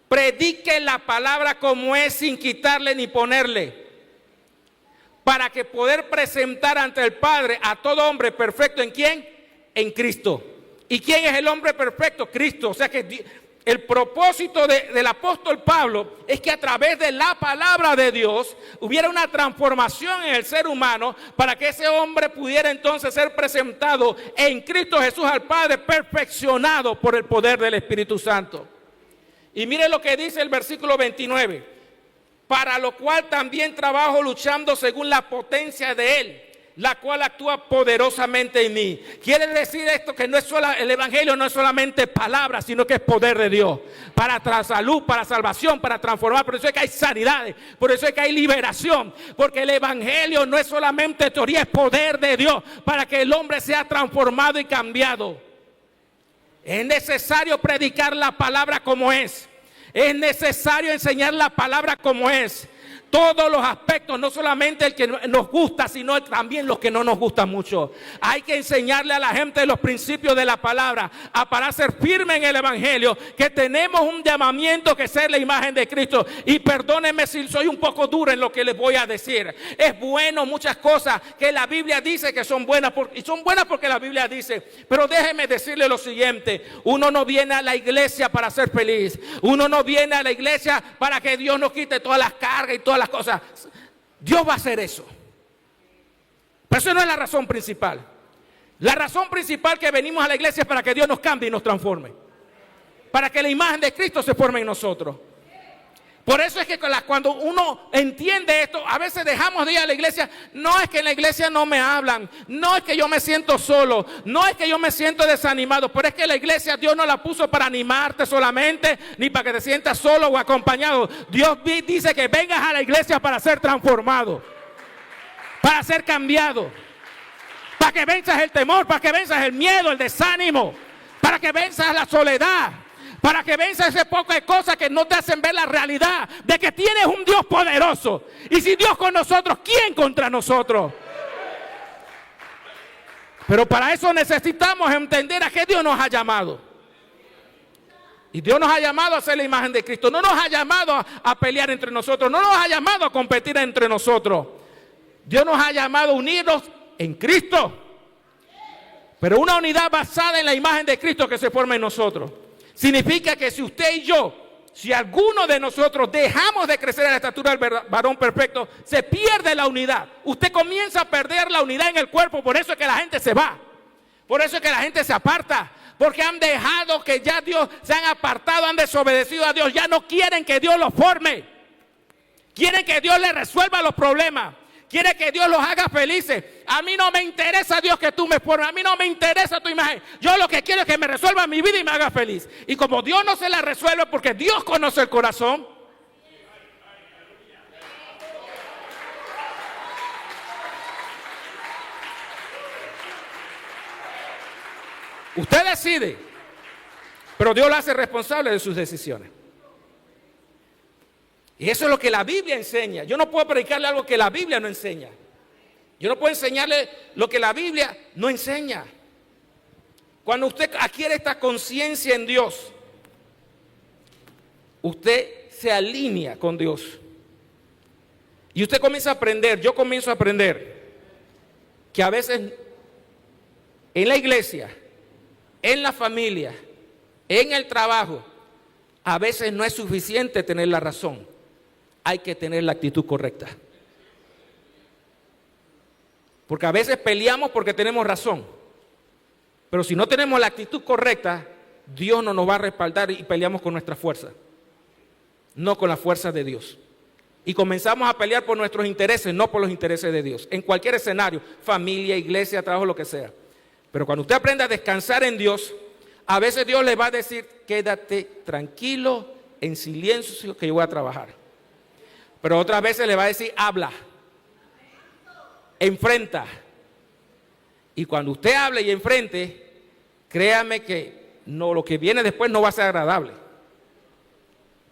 predique la palabra como es, sin quitarle ni ponerle, para que poder presentar ante el Padre a todo hombre perfecto. ¿En quién? En Cristo. ¿Y quién es el hombre perfecto? Cristo. O sea que el propósito del apóstol Pablo es que a través de la palabra de Dios hubiera una transformación en el ser humano, para que ese hombre pudiera entonces ser presentado en Cristo Jesús al Padre, perfeccionado por el poder del Espíritu Santo. Y mire lo que dice el versículo 29. Para lo cual también trabajo luchando según la potencia de Él, la cual actúa poderosamente en mí. Quiere decir esto, que no es solo, el evangelio no es solamente palabras, sino que es poder de Dios, para salud, para salvación, para transformar. Por eso es que hay sanidades, por eso es que hay liberación, porque el evangelio no es solamente teoría, es poder de Dios, para que el hombre sea transformado y cambiado. Es necesario predicar la palabra como es. Es necesario enseñar la palabra como es. Todos los aspectos, no solamente el que nos gusta, sino también los que no nos gustan mucho. Hay que enseñarle a la gente los principios de la palabra, para ser firme en el evangelio, que tenemos un llamamiento que ser la imagen de Cristo. Y perdónenme si soy un poco duro en lo que les voy a decir. Es bueno muchas cosas que la Biblia dice que son buenas, y son buenas porque la Biblia dice. Pero déjeme decirle lo siguiente: uno no viene a la iglesia para ser feliz. Uno no viene a la iglesia para que Dios nos quite todas las cargas y todas las cosas. Dios va a hacer eso, pero eso no es la razón principal. La razón principal que venimos a la iglesia es para que Dios nos cambie y nos transforme, para que la imagen de Cristo se forme en nosotros. Por eso es que cuando uno entiende esto, a veces dejamos de ir a la iglesia. No es que en la iglesia no me hablan, no es que yo me siento solo, no es que yo me siento desanimado, pero es que la iglesia Dios no la puso para animarte solamente, ni para que te sientas solo o acompañado. Dios dice que vengas a la iglesia para ser transformado, para ser cambiado, para que venzas el temor, para que venzas el miedo, el desánimo, para que venzas la soledad, para que venzas ese poco de cosas que no te hacen ver la realidad de que tienes un Dios poderoso. Y si Dios con nosotros, ¿quién contra nosotros? Pero para eso necesitamos entender a qué Dios nos ha llamado. Y Dios nos ha llamado a ser la imagen de Cristo. No nos ha llamado a pelear entre nosotros. No nos ha llamado a competir entre nosotros. Dios nos ha llamado a unirnos en Cristo. Pero una unidad basada en la imagen de Cristo que se forma en nosotros. Significa que si usted y yo, si alguno de nosotros dejamos de crecer en la estatura del varón perfecto, se pierde la unidad. Usted comienza a perder la unidad en el cuerpo. Por eso es que la gente se va. Por eso es que la gente se aparta. Porque han dejado que ya Dios, se han apartado, han desobedecido a Dios. Ya no quieren que Dios los forme. Quieren que Dios les resuelva los problemas. Quiere que Dios los haga felices. A mí no me interesa, Dios, que tú me formes. A mí no me interesa tu imagen. Yo lo que quiero es que me resuelva mi vida y me haga feliz. Y como Dios no se la resuelve porque Dios conoce el corazón, usted decide, pero Dios lo hace responsable de sus decisiones. Y eso es lo que la Biblia enseña. Yo no puedo predicarle algo que la Biblia no enseña. Yo no puedo enseñarle lo que la Biblia no enseña. Cuando usted adquiere esta conciencia en Dios, usted se alinea con Dios. Y usted comienza a aprender, yo comienzo a aprender, que a veces en la iglesia, en la familia, en el trabajo, a veces no es suficiente tener la razón. Hay que tener la actitud correcta. Porque a veces peleamos porque tenemos razón. Pero si no tenemos la actitud correcta, Dios no nos va a respaldar y peleamos con nuestra fuerza. No con la fuerza de Dios. Y comenzamos a pelear por nuestros intereses, no por los intereses de Dios. En cualquier escenario, familia, iglesia, trabajo, lo que sea. Pero cuando usted aprende a descansar en Dios, a veces Dios le va a decir, quédate tranquilo, en silencio, que yo voy a trabajar. Pero otras veces le va a decir, habla, enfrenta. Y cuando usted hable y enfrente, créame que no, lo que viene después no va a ser agradable.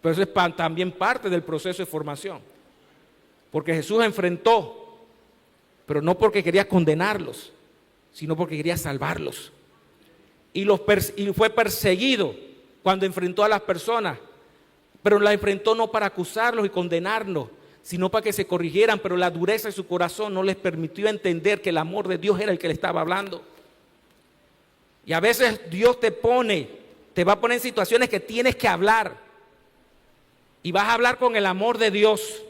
Pero eso es también parte del proceso de formación. Porque Jesús enfrentó, pero no porque quería condenarlos, sino porque quería salvarlos. Y fue perseguido cuando enfrentó a las personas, pero las enfrentó no para acusarlos y condenarlos, sino para que se corrigieran, pero la dureza de su corazón no les permitió entender que el amor de Dios era el que le estaba hablando. Y a veces Dios te va a poner en situaciones que tienes que hablar, y vas a hablar con el amor de Dios,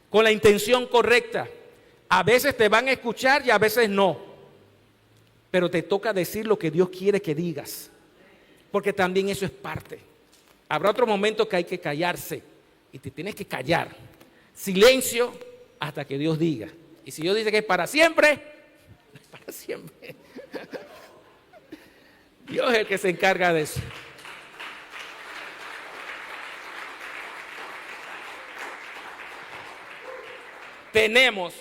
con la intención correcta. A veces te van a escuchar y a veces no, pero te toca decir lo que Dios quiere que digas, porque también eso es parte. Habrá otro momento que hay que callarse y te tienes que callar. Silencio hasta que Dios diga. Y si Dios dice que es para siempre, es para siempre. Dios es el que se encarga de eso. Tenemos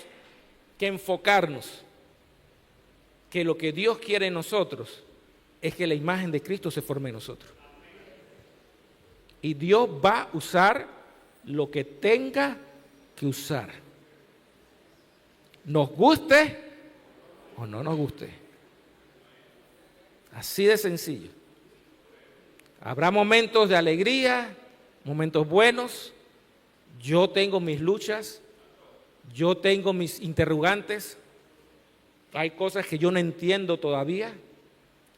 que enfocarnos que lo que Dios quiere en nosotros es que la imagen de Cristo se forme en nosotros. Y Dios va a usar lo que tenga que usar. Nos guste o no nos guste. Así de sencillo. Habrá momentos de alegría, momentos buenos. Yo tengo mis luchas. Yo tengo mis interrogantes. Hay cosas que yo no entiendo todavía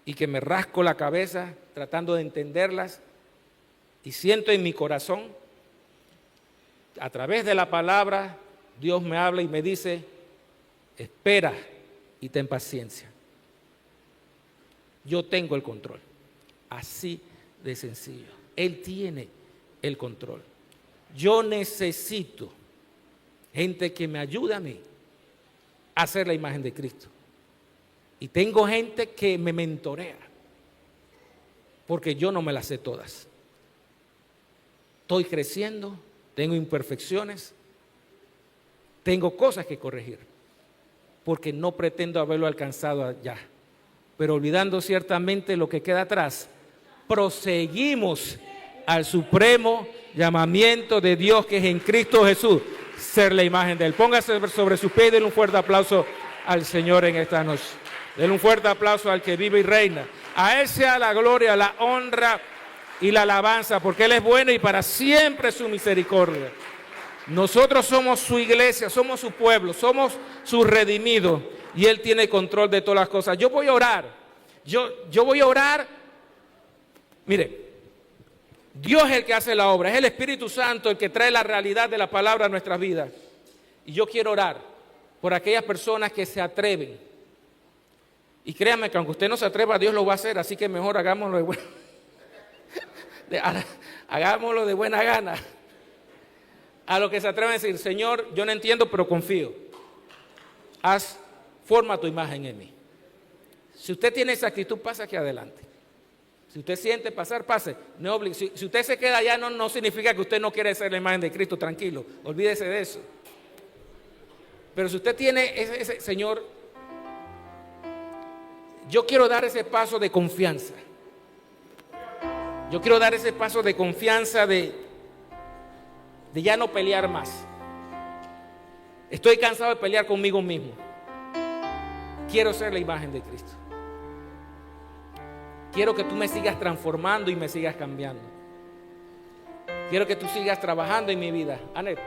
y que me rasco la cabeza tratando de entenderlas. Y siento en mi corazón, a través de la palabra, Dios me habla y me dice, espera y ten paciencia. Yo tengo el control. Así de sencillo. Él tiene el control. Yo necesito gente que me ayude a mí a hacer la imagen de Cristo. Y tengo gente que me mentorea, porque yo no me las sé todas. Estoy creciendo, tengo imperfecciones, tengo cosas que corregir, porque no pretendo haberlo alcanzado allá. Pero olvidando ciertamente lo que queda atrás, proseguimos al supremo llamamiento de Dios que es en Cristo Jesús, ser la imagen de Él. Póngase sobre sus pies y denle un fuerte aplauso al Señor en esta noche. Denle un fuerte aplauso al que vive y reina. A Él sea la gloria, la honra y la alabanza, porque Él es bueno y para siempre su misericordia. Nosotros somos su iglesia, somos su pueblo, somos sus redimidos y Él tiene control de todas las cosas. Yo voy a orar. Yo voy a orar. Mire, Dios es el que hace la obra, es el Espíritu Santo el que trae la realidad de la palabra a nuestras vidas. Y yo quiero orar por aquellas personas que se atreven. Y créanme que aunque usted no se atreva, Dios lo va a hacer, así que mejor hagámoslo hagámoslo de buena gana. A los que se atreven a decir, Señor, yo no entiendo, pero confío. Forma tu imagen en mí. Si usted tiene esa actitud, pasa aquí adelante. Si usted siente pasar, pase. No si usted se queda allá, no significa que usted no quiere ser la imagen de Cristo, tranquilo. Olvídese de eso. Pero si usted tiene ese Señor, yo quiero dar ese paso de confianza. Yo quiero dar ese paso de confianza de ya no pelear más. Estoy cansado de pelear conmigo mismo. quiero ser la imagen de Cristo. Quiero que tú me sigas transformando y me sigas cambiando. Quiero que tú sigas trabajando en mi vida. Anet.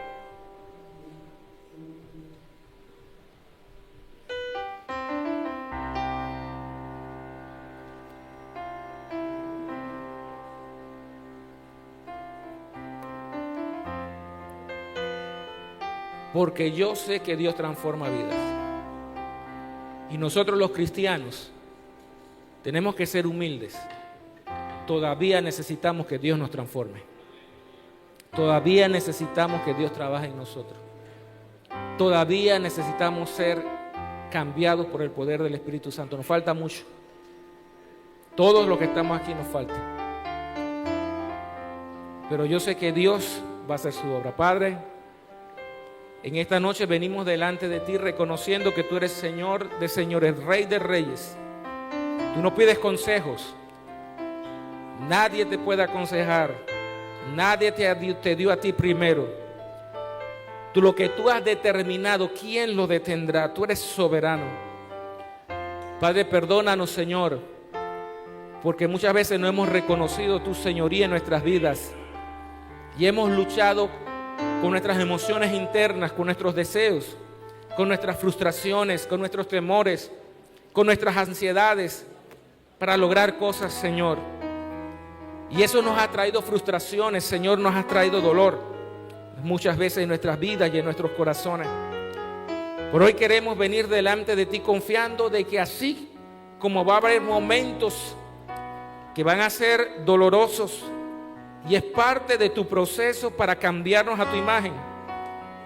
Porque yo sé que Dios transforma vidas. Y nosotros los cristianos tenemos que ser humildes. Todavía necesitamos que Dios nos transforme. Todavía necesitamos que Dios trabaje en nosotros. Todavía necesitamos ser cambiados por el poder del Espíritu Santo. Nos falta mucho. Todos los que estamos aquí nos falta. Pero yo sé que Dios va a hacer su obra. Padre, en esta noche venimos delante de ti reconociendo que tú eres Señor de señores, Rey de reyes. Tú no pides consejos. Nadie te puede aconsejar. Nadie te dio a ti primero. Tú lo que tú has determinado, ¿quién lo detendrá? Tú eres soberano. Padre, perdónanos, Señor, porque muchas veces no hemos reconocido tu señoría en nuestras vidas y hemos luchado con nuestras emociones internas, con nuestros deseos, con nuestras frustraciones, con nuestros temores, con nuestras ansiedades para lograr cosas, Señor. Y eso nos ha traído frustraciones, Señor, nos ha traído dolor muchas veces en nuestras vidas y en nuestros corazones. Por hoy queremos venir delante de ti confiando de que así como va a haber momentos que van a ser dolorosos y es parte de tu proceso para cambiarnos a tu imagen,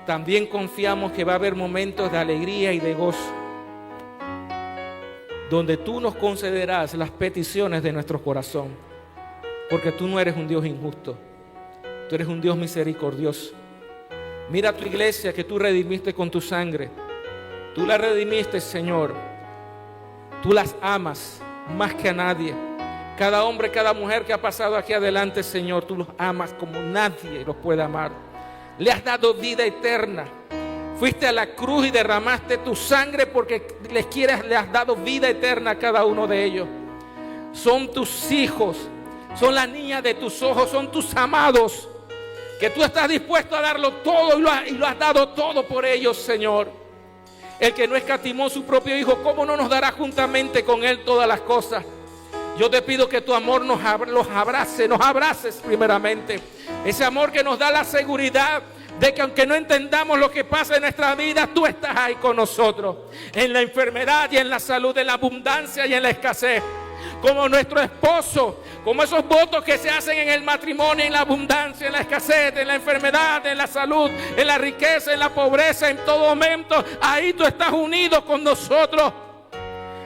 también confiamos que va a haber momentos de alegría y de gozo, donde tú nos concederás las peticiones de nuestro corazón, porque tú no eres un Dios injusto, tú eres un Dios misericordioso. Mira a tu iglesia que tú redimiste con tu sangre, tú la redimiste, Señor, tú las amas más que a nadie. Cada hombre, cada mujer que ha pasado aquí adelante, Señor, tú los amas como nadie los puede amar. Le has dado vida eterna. Fuiste a la cruz y derramaste tu sangre porque le has dado vida eterna a cada uno de ellos. Son tus hijos, son las niñas de tus ojos, son tus amados, que tú estás dispuesto a darlo todo y lo has dado todo por ellos, Señor. El que no escatimó su propio Hijo, ¿cómo no nos dará juntamente con Él todas las cosas? Yo te pido que tu amor nos abraces primeramente. Ese amor que nos da la seguridad de que aunque no entendamos lo que pasa en nuestra vida, tú estás ahí con nosotros. En la enfermedad y en la salud, en la abundancia y en la escasez. Como nuestro esposo, como esos votos que se hacen en el matrimonio, en la abundancia, en la escasez, en la enfermedad, en la salud, en la riqueza, en la pobreza, en todo momento. Ahí tú estás unido con nosotros.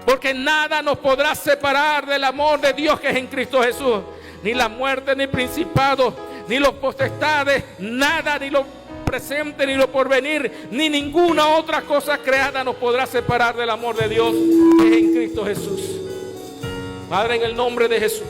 Porque nada nos podrá separar del amor de Dios que es en Cristo Jesús. Ni la muerte, ni principados, ni los potestades, nada, ni lo presente, ni lo porvenir, ni ninguna otra cosa creada nos podrá separar del amor de Dios que es en Cristo Jesús. Padre, en el nombre de Jesús.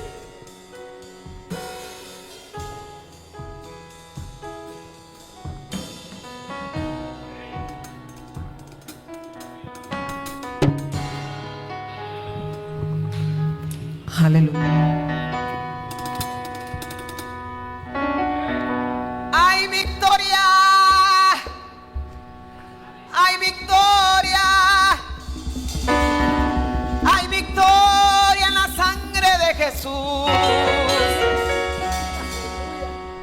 Aleluya. Hay victoria, hay victoria, hay victoria en la sangre de Jesús.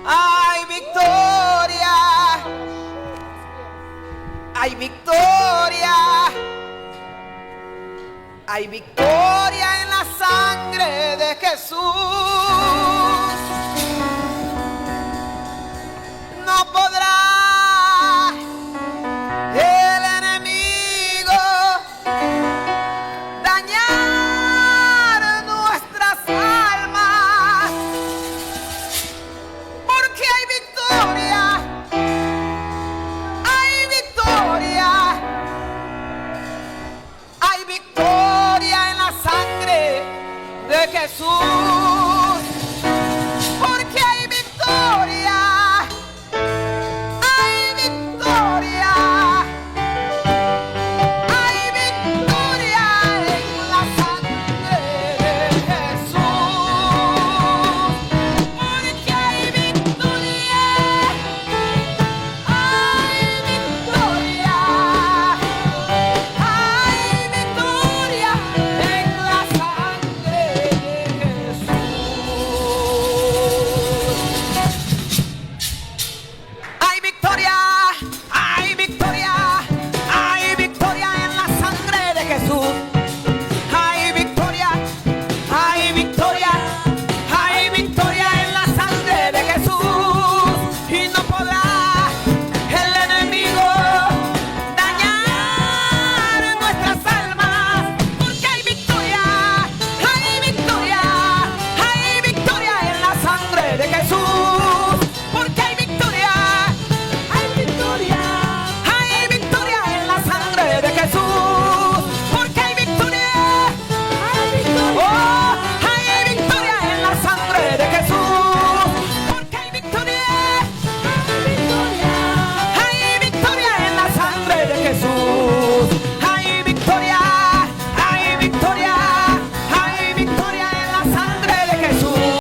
Hay victoria, hay victoria. Hay victoria en la sangre de Jesús. No podrá el enemigo dañar nuestras almas, porque hay victoria, hay victoria, hay victoria en la sangre de Jesús.